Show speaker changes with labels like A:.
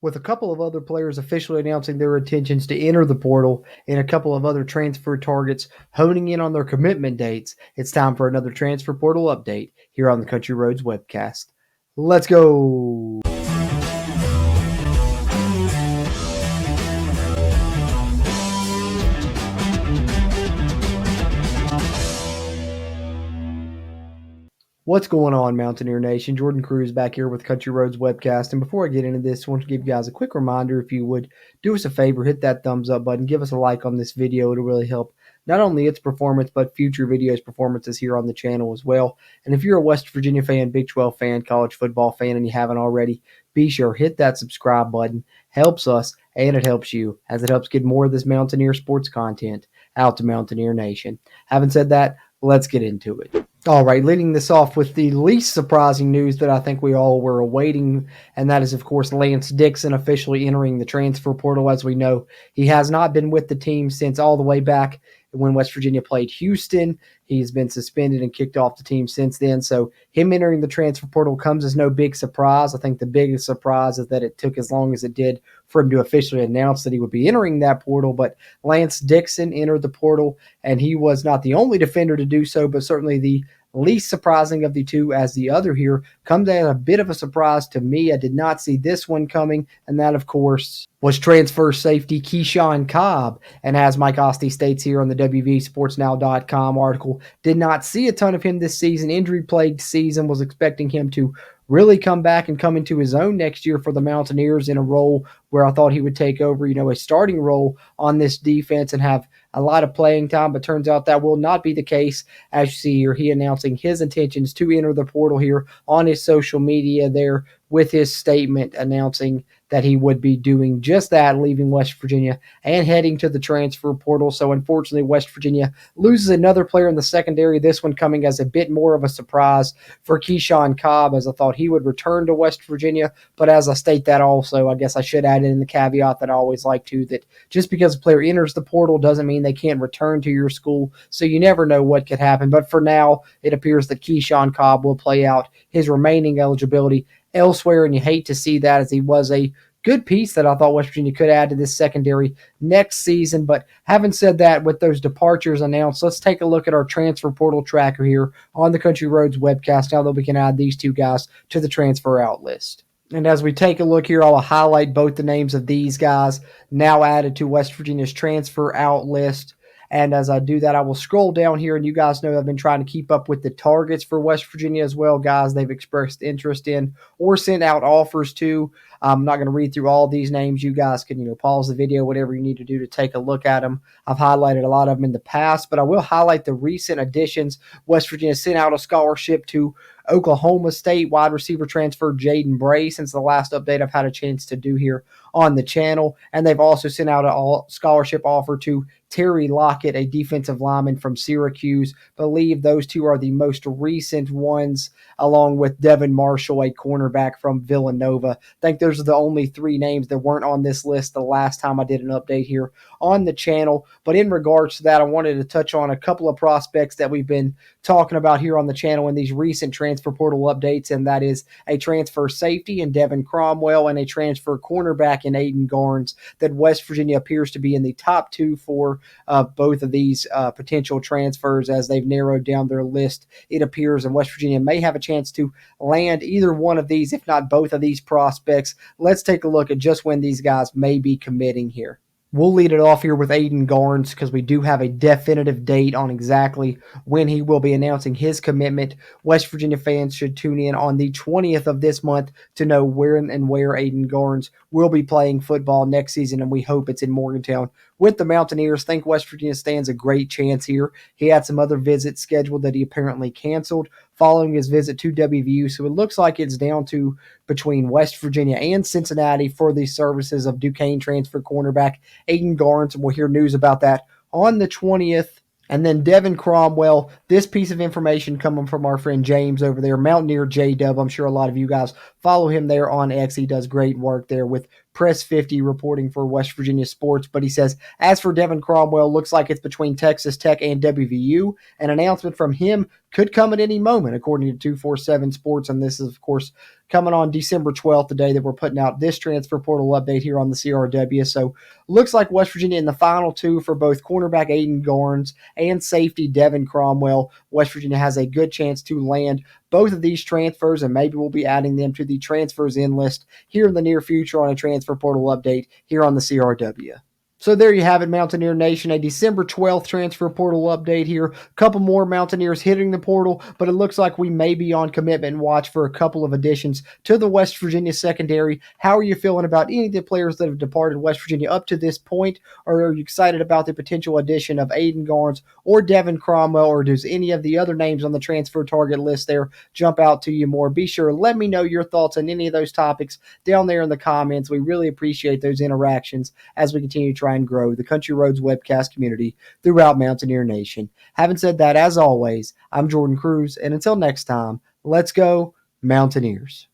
A: With a couple of other players officially announcing their intentions to enter the portal and a couple of other transfer targets honing in on their commitment dates, it's time for another transfer portal update here on the Country Roads webcast. Let's go. What's going on, Mountaineer Nation? Jordan Cruz back here with Country Roads Webcast. And before I get into this, I want to give you guys a quick reminder. If you would do us a favor, hit that thumbs up button, give us a like on this video. It'll really help not only its performance, but future videos performances here on the channel as well. And if you're a West Virginia fan, Big 12 fan, college football fan, and you haven't already, be sure hit that subscribe button. Helps us and it helps you, as it helps get more of this Mountaineer sports content out to Mountaineer Nation. Having said that, let's get into it. All right, leading this off with the least surprising news that I think we all were awaiting, and that is, of course, Lance Dixon officially entering the transfer portal. As we know, he has not been with the team since all the way back when West Virginia played Houston. He's been suspended and kicked off the team since then. So him entering the transfer portal comes as no big surprise. I think the biggest surprise is that it took as long as it did for him to officially announce that he would be entering that portal. But Lance Dixon entered the portal, and he was not the only defender to do so, but certainly the least surprising of the two, as the other here comes as a bit of a surprise to me. I did not see this one coming, and that, of course, was transfer safety Keyshawn Cobb. And as Mike Ostie states here on the WVSportsNow.com article, did not see a ton of him this season. Injury-plagued season, was expecting him to really come back and come into his own next year for the Mountaineers in a role where I thought he would take over, a starting role on this defense and have a lot of playing time, but turns out that will not be the case. As you see here, he announcing his intentions to enter the portal here on his social media there with his statement announcing that he would be doing just that, leaving West Virginia and heading to the transfer portal. So unfortunately, West Virginia loses another player in the secondary, this one coming as a bit more of a surprise for Keyshawn Cobb, as I thought he would return to West Virginia. But as I state that also, I guess I should add in the caveat that I always like to, that just because a player enters the portal doesn't mean they can't return to your school. So you never know what could happen. But for now, it appears that Keyshawn Cobb will play out his remaining eligibility elsewhere, and you hate to see that, as he was a good piece that I thought West Virginia could add to this secondary next season. But having said that, with those departures announced, let's take a look at our transfer portal tracker here on the Country Roads webcast, now that we can add these two guys to the transfer out list. And as we take a look here, I'll highlight both the names of these guys now added to West Virginia's transfer out list. And as I do that, I will scroll down here, and you guys know I've been trying to keep up with the targets for West Virginia as well, guys they've expressed interest in or sent out offers to. I'm not going to read through all these names. You guys can, pause the video, whatever you need to do to take a look at them. I've highlighted a lot of them in the past, but I will highlight the recent additions. West Virginia sent out a scholarship to Oklahoma State wide receiver transfer Jaden Bray, since the last update I've had a chance to do here on the channel. And they've also sent out a scholarship offer to Terry Lockett, a defensive lineman from Syracuse. Believe those two are the most recent ones, along with Devin Marshall, a cornerback from Villanova. I think those are the only three names that weren't on this list the last time I did an update here on the channel. But in regards to that, I wanted to touch on a couple of prospects that we've been talking about here on the channel in these recent transfer portal updates, and that is a transfer safety in Devin Cromwell and a transfer cornerback in Aiden Garnes, that West Virginia appears to be in the top two for both of these potential transfers. As they've narrowed down their list, it appears, and West Virginia may have a chance to land either one of these, if not both of these prospects. Let's take a look at just when these guys may be committing here. We'll lead it off here with Aiden Garnes, because we do have a definitive date on exactly when he will be announcing his commitment. West Virginia fans should tune in on the 20th of this month to know where Aiden Garnes will be playing football next season, and we hope it's in Morgantown with the Mountaineers. Think West Virginia stands a great chance here. He had some other visits scheduled that he apparently canceled following his visit to WVU, so it looks like it's down to between West Virginia and Cincinnati for the services of Duquesne transfer cornerback Aiden Garnes, and we'll hear news about that on the 20th. And then Devin Cromwell, this piece of information coming from our friend James over there, Mountaineer J-Dub. I'm sure a lot of you guys Follow him there on X. He does great work there with Press 50 reporting for West Virginia sports. But he says, as for Devin Cromwell, looks like it's between Texas Tech and WVU. An announcement from him could come at any moment, according to 247 Sports. And this is, of course, coming on December 12th, the day that we're putting out this transfer portal update here on the CRW. So looks like West Virginia in the final two for both cornerback Aiden Garnes and safety Devin Cromwell. West Virginia has a good chance to land both of these transfers, and maybe we'll be adding them to the transfers in list here in the near future on a transfer portal update here on the CRW. So there you have it, Mountaineer Nation, a December 12th transfer portal update here. A couple more Mountaineers hitting the portal, but it looks like we may be on commitment watch for a couple of additions to the West Virginia secondary. How are you feeling about any of the players that have departed West Virginia up to this point? Or are you excited about the potential addition of Aiden Garnes or Devin Cromwell, or does any of the other names on the transfer target list there jump out to you more? Be sure to let me know your thoughts on any of those topics down there in the comments. We really appreciate those interactions as we continue to try and grow the Country Roads webcast community throughout Mountaineer Nation. Having said that, as always, I'm Jordan Cruz, and until next time, let's go Mountaineers.